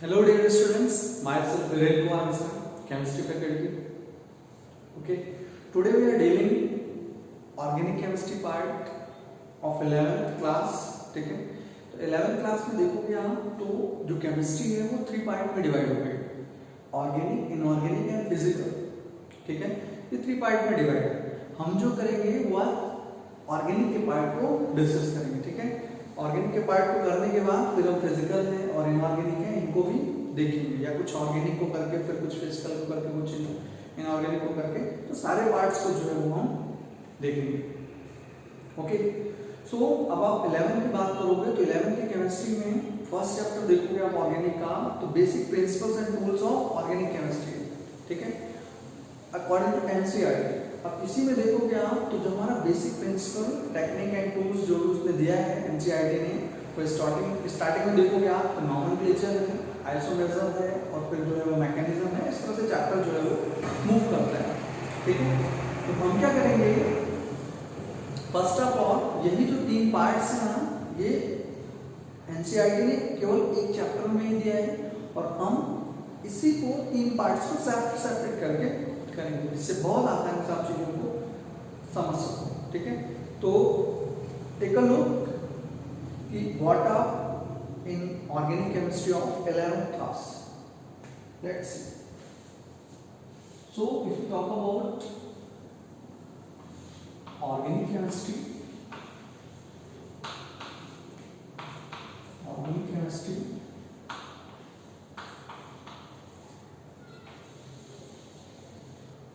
Hello dear students, myself Viren Kumar Misra, chemistry faculty. Okay, today we are dealing organic chemistry part of 11th class. ठीक है, तो 11th class में देखोगे आप तो जो केमिस्ट्री है वो 3 पार्ट में डिवाइड हो गई, ऑर्गेनिक, इनऑर्गेनिक एंड फिजिकल. ठीक है, ये 3 पार्ट में डिवाइड है. हम जो करेंगे वो ऑर्गेनिक के पार्ट को डिस्कस करेंगे. ठीक है, ऑर्गेनिक के पार्ट को करने के बाद फिर हम फिजिकल है और इनऑर्गेनिक है इनको भी देखेंगे, या कुछ ऑर्गेनिक को करके फिर कुछ फिजिकल को करके कुछ इनऑर्गेनिक को करके, तो सारे पार्ट्स को जो है वो हम देखेंगे. ओके, सो अब आप 11 की बात करोगे तो 11 की केमिस्ट्री में फर्स्ट चैप्टर देखोगे आप ऑर्गेनिक का, तो basic principles and tools of organic chemistry. ठीक है, अकॉर्डिंग टू एनसीईआरटी. अब इसी में देखोगे आप तो जो हमारा basic principle, technique and tools जो उसने दिया है एनसीईआरटी ने, तो स्टार्टिंग में देखोगे आप नॉमेनक्लेचर है, आइसोमेर है और फिर जो है वो मैकेनिज्म है. इस तरह से चैप्टर जो है वो मूव करता है. ठीक है, तो हम क्या करेंगे, फर्स्ट ऑफ ऑल यही जो 3 पार्ट्स हैं ना, ये एनसीईआरटी ने केवल एक चैप्टर में ही दिया है और हम इसी को 3 पार्ट्स को सेपरेट करके करेंगे, जिससे बहुत आसानी से आप चीजों को समझ सको. ठीक है, तो टेक अ लुक कि what are in organic chemistry of 11th class. Let's see. So if you talk about organic chemistry,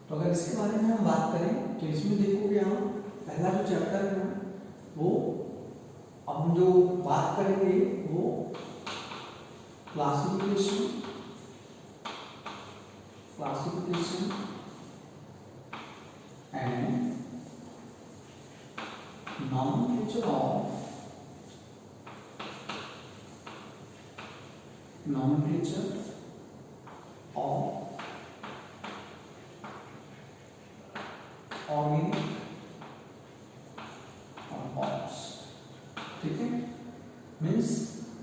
तो अगर इसके बारे में हम बात करें तो इसमें देखोगे हम पहला जो चैप्टर है वो, अब हम जो बात करेंगे वो classification and nomenclature of organic compounds. ठीक है, मीन्स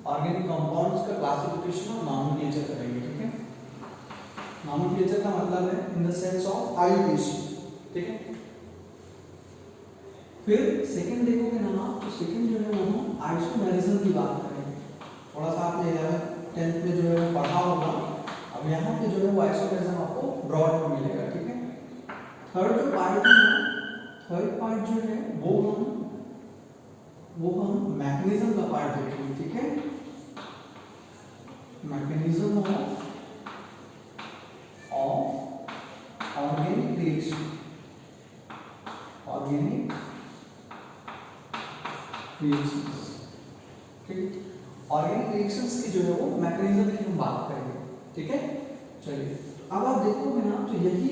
ऑर्गेनिक कंपाउंड्स का क्लासिफिकेशन और नॉमेनक्लेचर करेंगे. ठीक है, नॉमेनक्लेचर का मतलब है इन द सेंस ऑफ आयुर्वेद. ठीक है, फिर सेकंड देखोगे ना आप, तो सेकंड जो है वो हम आइसोमेरिज्म की बात करेंगे. थोड़ा सा आपने 11th 10th में जो है पढ़ा होगा, अब यहाँ पे जो है वो आइसोमेरिज्म आपको ब्रॉड में मिलेगा. ठीक है, थर्ड जो पार्ट है, थर्ड पार्ट जो है वो हम मैकेनिज्म का पार्ट देखेंगे. ठीक है, मैकेनिज्म ऑफ ऑर्गेनिक रिएक्शन, ठीक, ऑर्गेनिक रिएक्शंस की जो है वो मैकेनिज्म की हम बात करेंगे. ठीक है, चलिए अब आप देखोगे ना तो यही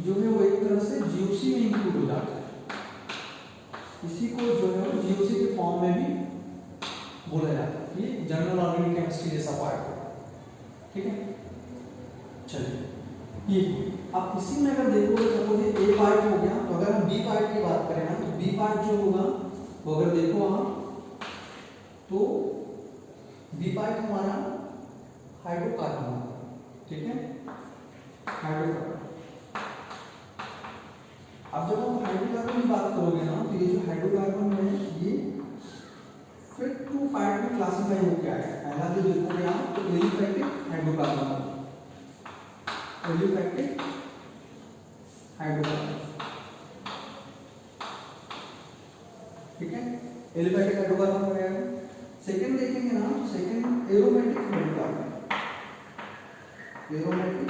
जो है वो एक तरह से जीओसी में इंक्लूड हो जाता है. इसी को जो है वो जीओसी के फॉर्म में भी बोला जाता है. ये जनरल ऑर्गेनिक केमिस्ट्री जैसा पार्ट है. ठीक है, चलिए ये अब इसी में अगर देखोगे सपोज ये ए पार्ट हो गया, तो अगर हम बी पार्ट की बात करें ना, तो बी पार्ट जो होगा वो अगर देखो आप तो बी पार्ट हमारा हाइड्रोकार्बन. ठीक है, हाइड्रोकार्बन. अब जब हम हाइड्रोकार्बन की बात करोगे ना, तो ये जो हाइड्रोकार्बन है ये फिर 2 पार्ट में क्लासिफाई हो गया है. पहला जो देखोगे आप तो एलिफैटिक हाइड्रोकार्बन, एलिफैटिक हाइड्रोकार्बन. ठीक है, एलिफैटिक हाइड्रोकार्बन हो गया. सेकंड देखेंगे ना, second aromatic hydrocarbon, aromatic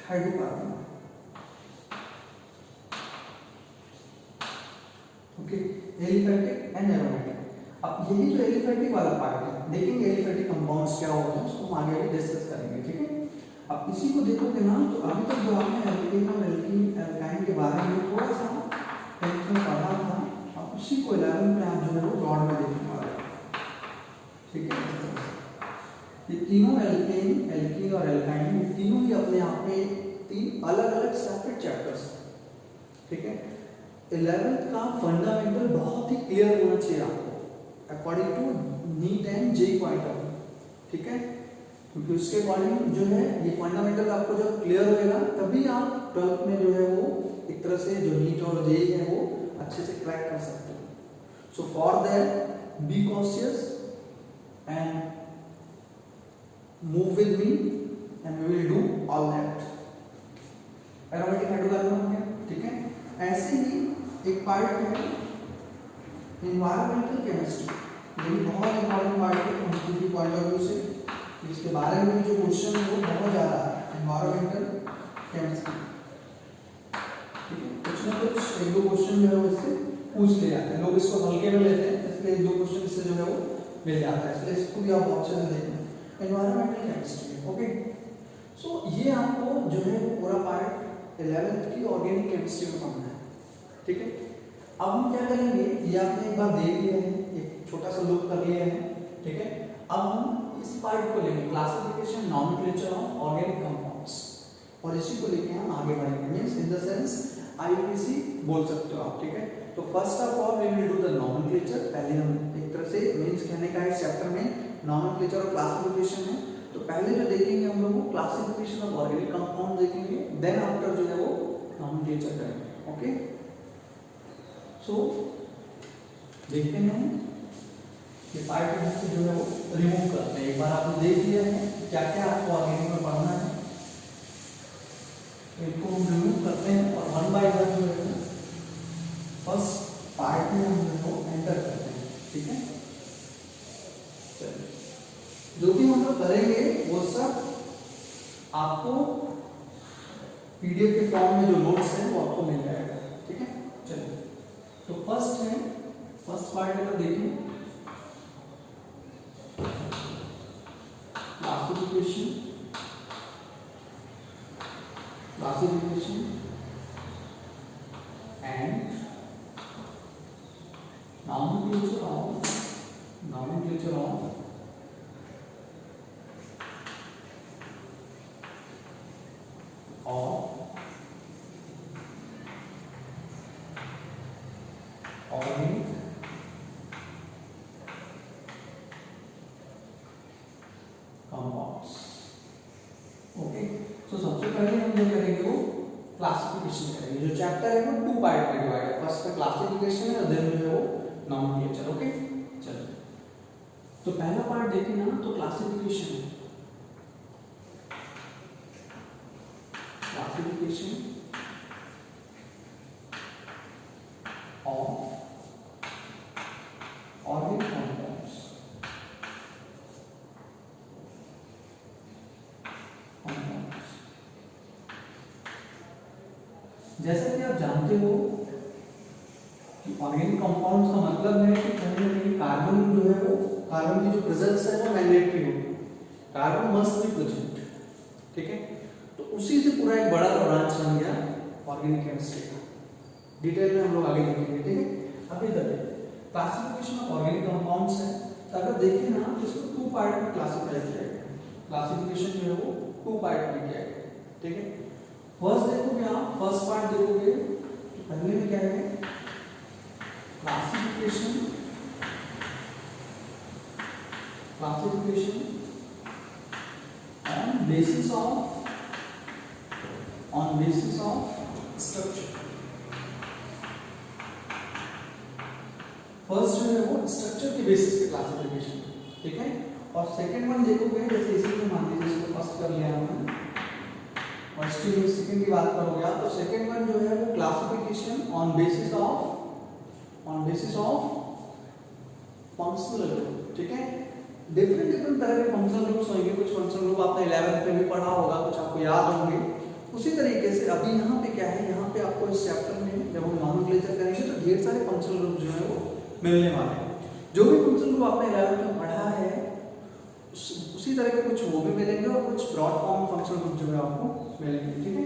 hydrocarbon. Okay, aliphatic and aromatic. अब यही जो एलिफैटिक वाला पार्ट है, देखेंगे एलिफैटिक कंपाउंड्स क्या होते हैं, उसको हम आगे भी डिस्कस करेंगे. ठीक है, अब इसी को देखोगे ना तो अभी तक जो आपने एल्केन और एल्काइन के बारे में थोड़ा सा 10th में पढ़ा था, अब उसी को 11th में आप जो है वो ब्रॉड में देखने वाले हैं. ठीक है, ये तीनों एल्कीन और एल्काइन तीनों ही अपने आप में 3 अलग अलग सेपरेट चैप्टर्स. ठीक है, 11th का फंडामेंटल बहुत ही क्लियर होना चाहिए आपको according to NEET and JEE point of view. ठीक है, क्योंकि उसके अकॉर्डिंग जो है ये फंडामेंटल आपको जब क्लियर होएगा तभी आप 12th में जो है वो एक तरह से जो नीट और जेई है वो अच्छे से क्रैक कर सकते हो। So for that be cautious and move with me and we will do all that. Aromatic hydrocarbon हो गया, ठीक है। ऐसे ही एक पार्ट है इन्वायरमेंटल केमिस्ट्री, ये भी बहुत इंपॉर्टेंट पार्ट है केमिस्ट्री पॉइंट ऑफ व्यू से। इसके बारे में जो क्वेश्चन है वो बहुत ज़्यादा है, इन्वायरमेंटल केमिस्ट्री, ठीक है। कुछ ना कुछ एक दो क्वेश्चन जो है वो इससे पूछ ले जाते हैं, लोग इसको हल्के में लेते हैं, इसलिए एक दो क्वेश्चन इससे जो है वो मिल जाता है, इसलिए इसको भी आप अच्छे से देखना। Environmental chemistry, okay. सो ये आपको जो है पूरा पार्ट 11th की ऑर्गेनिक केमिस्ट्री में पढ़ना है, ठीक है। अब हम क्या करेंगे, ये आपने एक बार देख लिया है, एक छोटा सा लुक कर लिया है, ठीक है। अब हम इस पार्ट को लेंगे classification nomenclature of organic compounds, और इसी को लेके हम आगे बढ़ेंगे, means in the sense IUPAC बोल सकते हो आप, ठीक है। तो first of all we will do the nomenclature. पहले हम एक तरह से मींस कहने का है चैप्टर में नॉमेनक्लेचर और क्लासिफिकेशन है, तो पहले जो देखेंगे हम लोग वो क्लासिफिकेशन ऑफ ऑर्गेनिक कंपाउंड देखेंगे, देन आफ्टर जो है वो नॉमेनक्लेचर करेंगे, ओके। सो देखते हैं ये पार्ट से जो है वो रिमूव करते हैं। एक बार आपने देख लिया है क्या क्या आपको ऑर्गेनिक में पढ़ना है, तो इसको हम रिमूव करते हैं और वन बाय वन जो है फर्स्ट पार्ट में हम जो एंटर करते हैं, ठीक है। जो भी हम लोग करेंगे वो सब आपको पीडीएफ के फॉर्म में जो नोट्स है वो आपको मिल जाएगा, ठीक है। चलिए, तो फर्स्ट पार्ट अगर देखें classification and nomenclature of organic compounds, okay. तो सबसे पहले हम जो करेंगे वो क्लासिफिकेशन करेंगे। जो चैप्टर है वो 2 पार्ट में डिवाइड है, फर्स्ट का क्लासिफिकेशन है और देन जो है वो नॉमेनक्लेचर, ओके। चलिए, तो पहला पार्ट देखें ना, तो क्लासिफिकेशन है। क्लासिफिकेशन ऑफ ऑर्गेनिक कंपाउंड्स, जैसा कि आप जानते हो कि ऑर्गेनिक कंपाउंड्स का मतलब है कि कहीं ना कहीं कार्बन जो है वो, कार्बन की जो प्रेजेंस है वो मैंडेटरी हो, कार्बन मस्ट बी प्रेजेंट, ठीक है। तो उसी से पूरा एक बड़ा ब्रांच बन गया ऑर्गेनिक केमिस्ट्री का। डिटेल में हम लोग आगे देखेंगे, ठीक है। अभी तक क्लासिफिकेशन ऑफ ऑर्गेनिक कंपाउंड्स है, तो अगर देखें ना तो इसको 2 पार्ट में क्लासिफाई किया गया। क्लासिफिकेशन जो है वो 2 पार्ट में किया गया, ठीक है। फर्स्ट देखोगे आप, फर्स्ट पार्ट देखोगे तो पहले में क्या है, classification on basis of structure। First जो है वो स्ट्रक्चर के बेसिस पे क्लासिफिकेशन, ठीक है। और सेकंड वन देखोगे, जैसे इसी को मान लीजिए इसको फर्स्ट कर लिया हमने और स्टिल सेकंड की बात करोगे आप, तो सेकंड वन जो है वो classification on basis of functional group, ठीक है। डिफरेंट तरह के फंक्शनल ग्रुप्स होंगे, कुछ फंक्शनल ग्रुप आपने 11th में भी पढ़ा होगा, कुछ आपको याद होंगे। उसी तरीके से अभी यहाँ पे क्या है, यहाँ पे आपको इस चैप्टर में जब हम नॉमेनक्लेचर करेंगे तो ढेर सारे फंक्शनल ग्रुप जो है वो मिलने वाले हैं। जो भी फंक्शनल ग्रुप आपने 11th में पढ़ा है उसी तरह के कुछ वो भी मिलेंगे और कुछ ब्रॉड फॉर्म फंक्शनल ग्रुप जो है आपको मिलेंगे, ठीक है।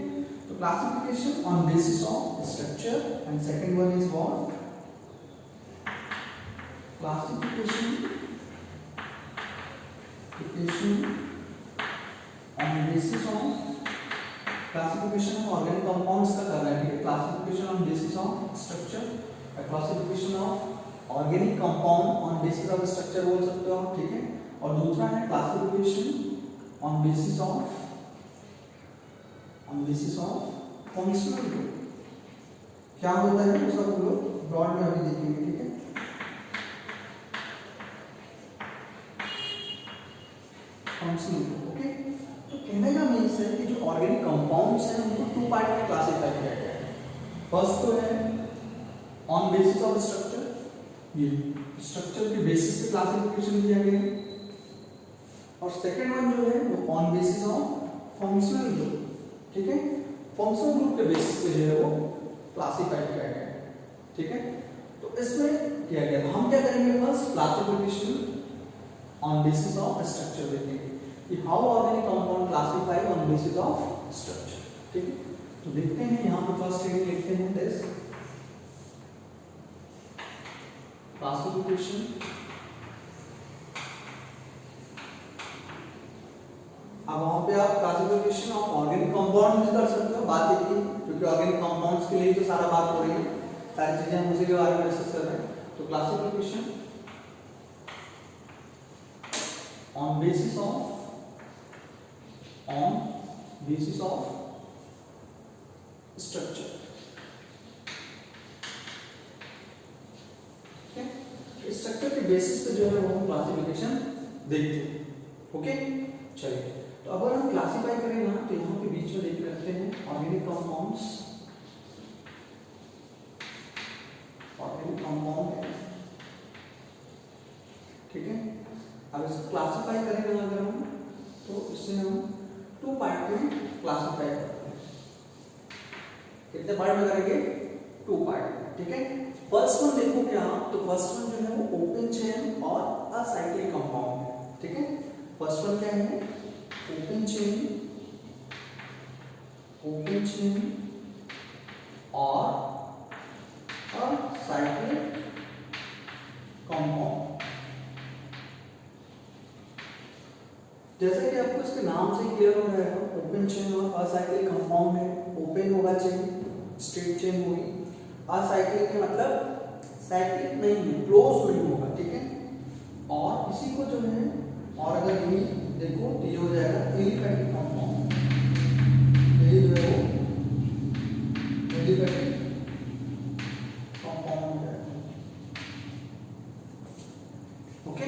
तो classification on basis of structure and second one is what, classification on basis of classification of organic compounds का कर रहा है, ठीक है। Classification on basis of structure, classification of organic compound on basis of structure बोल सकते हो आप, ठीक है। और दूसरा है classification on basis of functional group. क्या होता है वो सब हम लोग ब्रॉड में अभी देखेंगे, ठीक है। Functional group, okay. तो कहने का मीन्स है कि जो ऑर्गेनिक कंपाउंड्स हैं उनको टू पार्ट में क्लासिफाई किया गया है। फर्स्ट तो है ऑन बेसिस ऑफ स्ट्रक्चर, ये स्ट्रक्चर के बेसिस पे क्लासिफिकेशन किया गया है। और सेकेंड वन जो है वो on basis of functional group, ठीक है। फंक्शनल ग्रुप के बेसिस पे जो है वो क्लासिफाई किया गया है, ठीक है। तो इसमें किया गया, हम क्या करेंगे, first classification on basis of structure देखेंगे कि how organic compound classify on basis of structure, ठीक है। तो देखते हैं यहाँ पे फर्स्ट हेडिंग लिखते हैं दिस क्लासिफिकेशन। अब वहां पे आप क्लासिफिकेशन ऑफ ऑर्गेनिक कंपाउंड भी कर सकते हो, बात देखिए, क्योंकि ऑर्गेनिक कंपाउंड्स के लिए तो सारा बात हो रही है, सारी चीजें हम उसी के बारे में डिस्कस कर रहे हैं। तो classification on basis of structure, structure के बेसिस पे जो है वो हम क्लासिफिकेशन देखते हैं, ओके। चलिए, तो अगर हम क्लासिफाई करें ना तो यहाँ पे बीच में देख रखते हैं ऑर्गेनिक कंपाउंड है, ठीक है। अब इसको क्लासिफाई करेंगे अगर हम, तो इससे हम टू पार्ट में क्लासिफाई करते हैं। कितने पार्ट में करेंगे, टू पार्ट, ठीक है। फर्स्ट वन देखो क्या, तो फर्स्ट वन जो है वो ओपन चेन और असाइक्लिक कंपाउंड है, ठीक है। फर्स्ट वन क्या है, ओपन चेन और असाइक्लिक कंपाउंड। जैसे कि आपको इसके नाम से क्लियर हो रहा है, ओपन चेन और असाइक्लिक कंपाउंड है। ओपन होगा चेन, स्ट्रेट चेन होगी। असाइक्लिक का मतलब साइक्लिक नहीं है, क्लोज नहीं होगा, ठीक है। और इसी को जो है, और अगर ये देखो तो ये हो जाएगा एलिफेटिक कंपाउंड, ये जो है वो एलिफेटिक कंपाउंड है, ओके।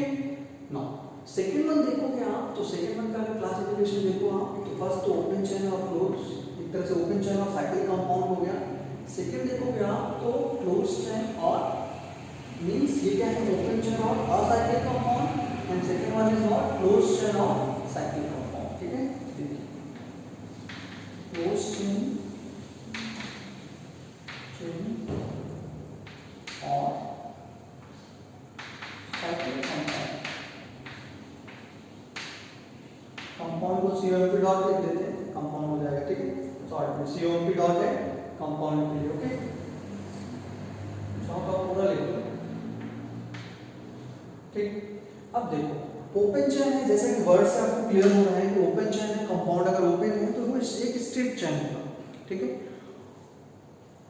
नाउ सेकेंड वन देखोगे आप, तो सेकेंड वन का क्लासिफिकेशन देखो आप, तो फर्स्ट तो ओपन चेन और क्लोज, एक तरह से ओपन चेन और साइक्लिक कंपाउंड हो गया। सेकेंड देखोगे आप तो क्लोज चेन और मींस ये क्या है, ओपन चेन और acyclic compound, and second one is not close chain और साइक्लिक कंपाउंड, ठीक है। क्लोज चेन और साइक्लिक कंपाउंड को COMP डॉट लिख देते हैं, कंपाउंड हो जाएगा, ठीक है। सॉरी, COMP डॉट है कंपाउंड के लिए, ओके। तो पूरा लिख दो, ठीक। अब देखो ओपन चेन है, जैसे कि वर्ड से आपको क्लियर हो रहा है कि ओपन चेन है, कंपाउंड अगर ओपन है तो वो एक स्ट्रिप चेन होगा, ठीक है।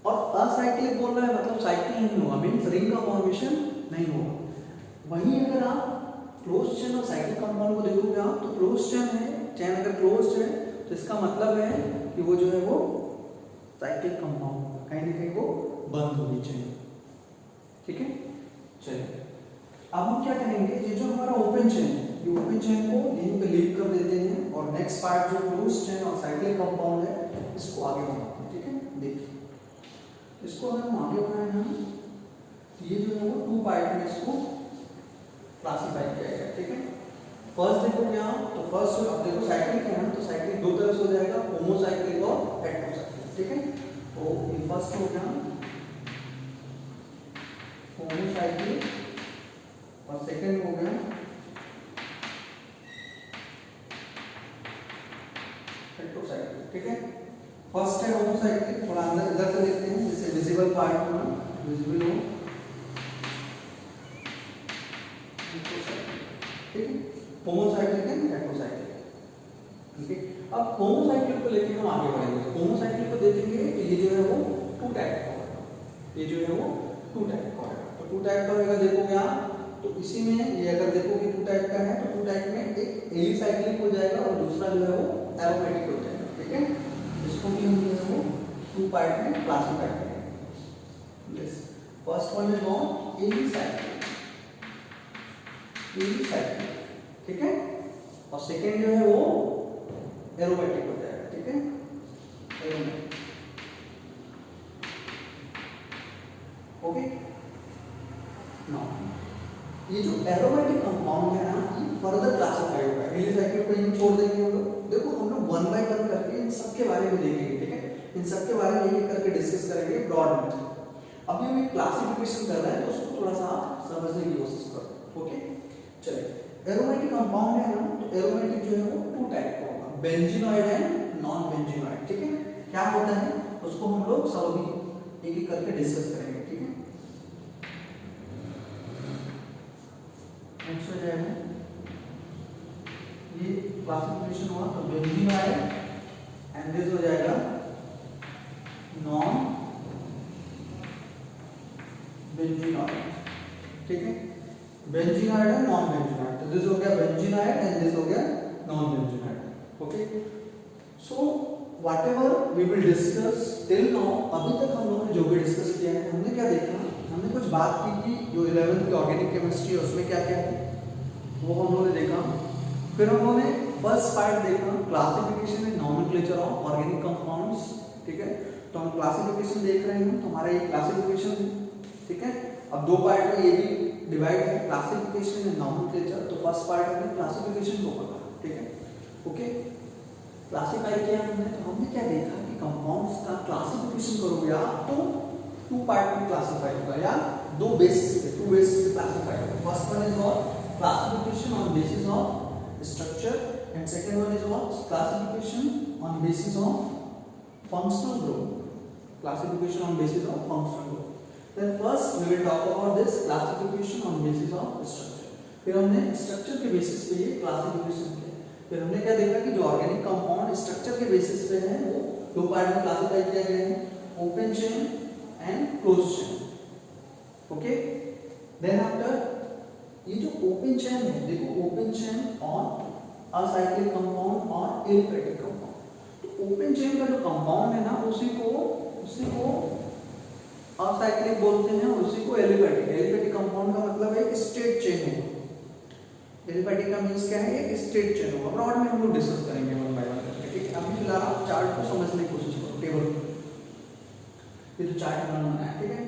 और असाइक्लिक बोल रहा है मतलब साइक्लिक नहीं होगा, मींस रिंग का फॉर्मेशन नहीं होगा। वहीं अगर आप क्लोज चेन और साइक्लिक कंपाउंड को देखोगे आप, तो क्लोज चेन है, चेन अगर क्लोज है तो इसका मतलब है कि वो जो है वो साइक्लिक कंपाउंड, कहीं ना कहीं वो बंद होनी चाहिए, ठीक है। चलिए, अब हम क्या करेंगे, ये जो हमारा ओपन चेन है, ये ओपन चेन को यहीं पे लीव कर देते हैं, और नेक्स्ट पार्ट जो क्लोज चेन और साइक्लिक कंपाउंड है इसको आगे बढ़ाते हैं, ठीक है। देखिए, इसको अगर हम आगे बढ़ाएं हम, ये जो है वो टू पार्ट में इसको क्लासिफाई किया गया, ठीक है। फर्स्ट देखोगे आप, तो फर्स्ट अब देखो साइक्लिक है ना, तो साइक्लिक दो तरह से हो जाएगा, होमोसाइक्लिक और हेटेरोसाइक्लिक, ठीक है। तो ये फर्स्ट हो गया होमोसाइक्लिक और सेकंड हो गया हेटेरोसाइक्लिक, ठीक है। फर्स्ट है होमोसाइक्लिक, थोड़ा अंदर इधर से देखते हैं जिससे विजिबल पार्ट होना, विजिबल हो, ठीक है। होमोसाइक्लिक है, हेटेरोसाइक्लिक, ठीक है। अब होमोसाइक्लिक को लेके हम आगे बढ़ेंगे। होमोसाइक्लिक को देखेंगे कि ये जो है वो टू टाइप का होगा, ये जो है वो टू टाइप का होगा। तो टू टाइप का होगा देखोगे आप, तो इसी में ये अगर देखोगे टू टाइप का है, तो टू टाइप में एक एलिसाइक्लिक हो जाएगा और दूसरा जो है वो एरोमेटिक हो जाएगा, ठीक है। इसको भी हम जो है वो 2 पार्ट में क्लासिफाई करेंगे। Yes, first one is non alicyclic, ठीक है, और सेकेंड जो है वो एरोमेटिक हो जाएगा, ठीक है, एरोमेटिक। ओके, नाउ ये जो एरोमेटिक कंपाउंड है ना, ये फर्दर क्लासिफाई होगा। एलिसाइक्लिक को यूं छोड़ देंगे हम लोग। देखो हम लोग 1 बाय 1 करके इन सब के बारे में देखेंगे, ठीक है, इन सब के बारे में एक करके डिस्कस करेंगे ब्रॉड में। अभी हम एक क्लासिफिकेशन कर रहे हैं तो उसको थोड़ा सा समझने की कोशिश करो। ओके, चलिए, एरोमेटिक कंपाउंड है ना, तो एरोमेटिक जो है वो 2 टाइप का होगा, बेंजीनॉइड एंड नॉन बेंजीनॉइड, ठीक है। क्या होता है उसको हम लोग सब अभी एक एक करके डिस्कस करेंगे, ठीक है। नेक्स्ट हो जाएगा ये क्लासिफिकेशन हुआ, तो बेंजीनॉइड एंड दिस हो जाएगा नॉन बेंजीनॉइड, ठीक है। बेंजीनॉइड है नॉन बेंजीनॉइड, तो दिस हो गया बेंजीनॉइड एंड दिस हो गया non benzenoid. Okay, so whatever we will discuss till now, अभी तक हम लोगों ने जो भी डिस्कस किया है, हमने क्या देखा, हमने कुछ बात की कि जो 11th की ऑर्गेनिक केमिस्ट्री है उसमें क्या क्या है वो हम लोगों ने देखा। फिर हम लोगों ने फर्स्ट पार्ट देखा classification and nomenclature of organic compounds, ठीक है। तो हम क्लासिफिकेशन देख रहे हैं, तो हमारा ये क्लासिफिकेशन है, ठीक है। अब 2 पार्ट में ये भी डिवाइड है, क्लासिफिकेशन एंड नॉमेनक्लेचर। तो फर्स्ट पार्ट हमने क्लासिफिकेशन को पढ़ा, ठीक है। ओके, क्लासिफाई किया हमने, तो हमने क्या देखा कि कंपाउंड्स का क्लासिफिकेशन करोगे आप तो 2 पार्ट में क्लासिफाई होगा या 2 बेसिस पे, 2 बेसिस पे क्लासिफाई होगा। First one is what, classification on basis of structure, and second one is what, classification on basis of functional group, classification on basis of functional group. Then first we will talk about this classification on basis of structure. फिर हमने structure के basis पे ये classification किया। फिर हमने क्या देखा कि जो ऑर्गेनिक कंपाउंड स्ट्रक्चर के बेसिस पे है वो 2 पार्ट में क्लासिफाई किया गया है, open chain and close chain. Okay, then after ये जो ओपन चेन है, देखो ओपन चेन और असाइक्लिक कंपाउंड और एलिफैटिक कंपाउंड। तो ओपन चेन का जो कंपाउंड है ना उसी को असाइक्लिक बोलते हैं, उसी को एलिफैटिक। एलिफैटिक कंपाउंड का मतलब है स्ट्रेट चेन है। एलिफैटिक का मींस क्या है, एक स्ट्रेट चेन होगा। ब्रॉड में हम लोग डिस्कस करेंगे 1 बाय 1 करके, ठीक है। अभी फिलहाल आप चार्ट को समझने की कोशिश करो, टेबल ये जो चार्ट बनाना है, ठीक है।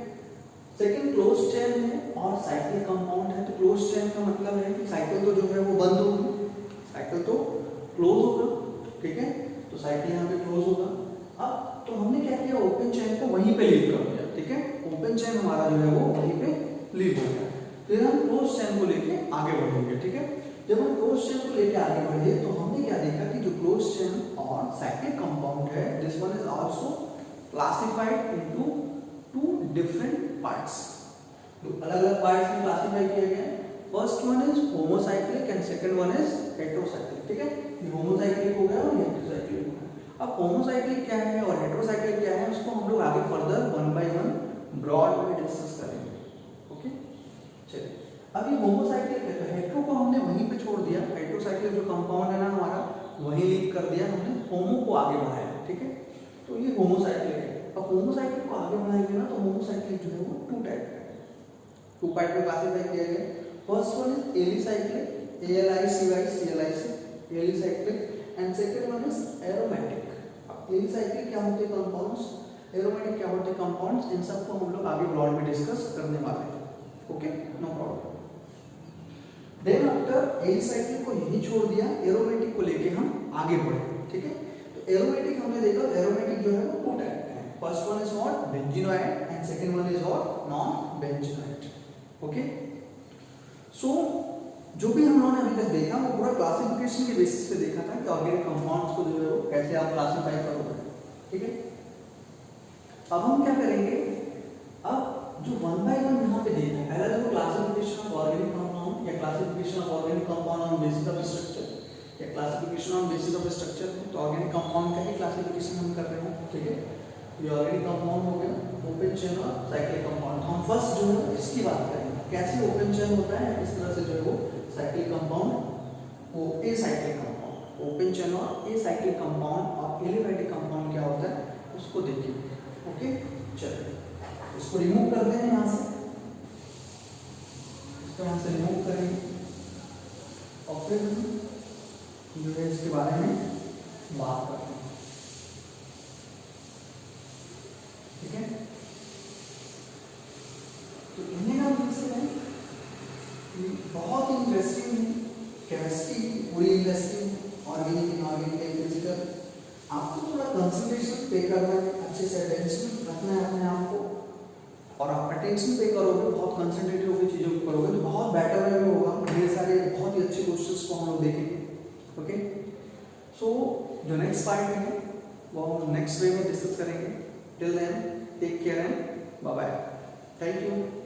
सेकंड क्लोज चेन है और साइक्लिक कंपाउंड है। तो क्लोज चेन का मतलब है कि साइकिल तो जो है वो बंद होगी, साइकिल तो क्लोज होगा, ठीक है। तो साइकिल यहाँ पे क्लोज होगा। अब तो हमने क्या किया, ओपन चेन को वहीं पे लीव कर दिया, ठीक है। ओपन चेन हमारा जो है वो वहीं पे लीव हो गया। फिर हम क्लोज चेन को लेके आगे बढ़ेंगे, ठीक है। जब हम क्लोज चेन को लेके आगे बढ़े तो हमने क्या देखा कि जो क्लोज चेन और साइक्लिक कंपाउंड है, this one is also classified into 2 different parts. तो अलग-अलग पार्ट्स में क्लासिफाई किया गया है। First one is homocyclic and second one is heterocyclic, ठीक है। ये होमोसाइक्लिक हो गया और हेटेरोसाइक्लिक हो गया। अब होमोसाइक्लिक क्या है और हेटेरोसाइक्लिक क्या है उसको हम लोग आगे फर्दर 1 बाय 1 ब्रॉड में डिस्कस करेंगे। ओके, चलिए, अभी होमोसाइक्लिक है तो हेटेरो को हमने वहीं पे छोड़ दिया। हेटेरोसाइक्लिक जो कंपाउंड है ना हमारा वहीं लीव कर दिया हमने, होमो को आगे बढ़ाया, ठीक है। तो ये होमोसाइक्लिक है। अब होमोसाइक्लिक को आगे बढ़ाएंगे ना तो होमोसाइक्लिक जो है वो 2 टाइप का है, 2 पार्ट में क्लासिफाई किया गया। First one is alicyclic, ALICYCLIC, alicyclic, and second one is aromatic. अब एलिसाइक्लिक क्या होते हैं कंपाउंड्स, एरोमेटिक क्या होते हैं कंपाउंड्स, इन सब को हम लोग आगे ब्रॉड में डिस्कस करने वाले हैं। Okay, no problem. Then after alicyclic को यही छोड़ दिया, एरोमेटिक को लेके हम आगे बढ़े, ठीक है। तो एरोमेटिक हमने देखा, एरोमेटिक जो है वो 2 टाइप का है। First one is what, benzenoid, and second one is what, non benzenoid. Okay, so जो भी हम लोगों ने अभी तक देखा वो पूरा क्लासिफिकेशन के बेसिस पे देखा था कि ऑर्गेनिक कंपाउंड्स को जो है वो कैसे आप क्लासिफाई करोगे, ठीक है। अब हम क्या करेंगे, अब जो 1 बाय 1 यहाँ पे देखा है, पहला जो क्लासिफिकेशन ऑफ ऑर्गेनिक कंपाउंड या classification of organic compound on basis of structure या classification on basis of structure, तो ऑर्गेनिक कंपाउंड का ही क्लासिफिकेशन हम कर रहे हैं, ठीक है। ये ऑर्गेनिक कंपाउंड हो गया, ओपन चेन और साइक्लिक कंपाउंड। हम फर्स्ट जो है इसकी बात करेंगे, कैसे ओपन चेन होता है, इस तरह से जो है वो साइक्लिक कंपाउंड वो एसाइक्लिक कंपाउंड, ओपन चेन और एसाइक्लिक कंपाउंड और एलिफैटिक कंपाउंड क्या होता है उसको देखिए। ओके, चलिए इसको रिमूव करते हैं यहाँ से, इसको यहाँ से रिमूव करेंगे और फिर जो है इसके बारे में बात करते हैं। ठीक है, तो इन्हें का मतलब से है बहुत इंटरेस्टिंग है केमिस्ट्री, पूरी इंटरेस्टिंग ऑर्गेनिक, इनऑर्गेनिक, फिजिकल। आपको थोड़ा कंसंट्रेशन पे करना है, अच्छे से अटेंशन रखना है अपने आप को, और आप अटेंशन पे करोगे, बहुत कंसंट्रेट होकर चीज़ों को करोगे तो बहुत बेटर वे में होगा। ढेर सारे बहुत ही अच्छे क्वेश्चंस को हम लोग देखेंगे। ओके, सो जो नेक्स्ट पार्ट है वो हम नेक्स्ट वे में डिस्कस करेंगे। Till then take care and bye bye, thank you.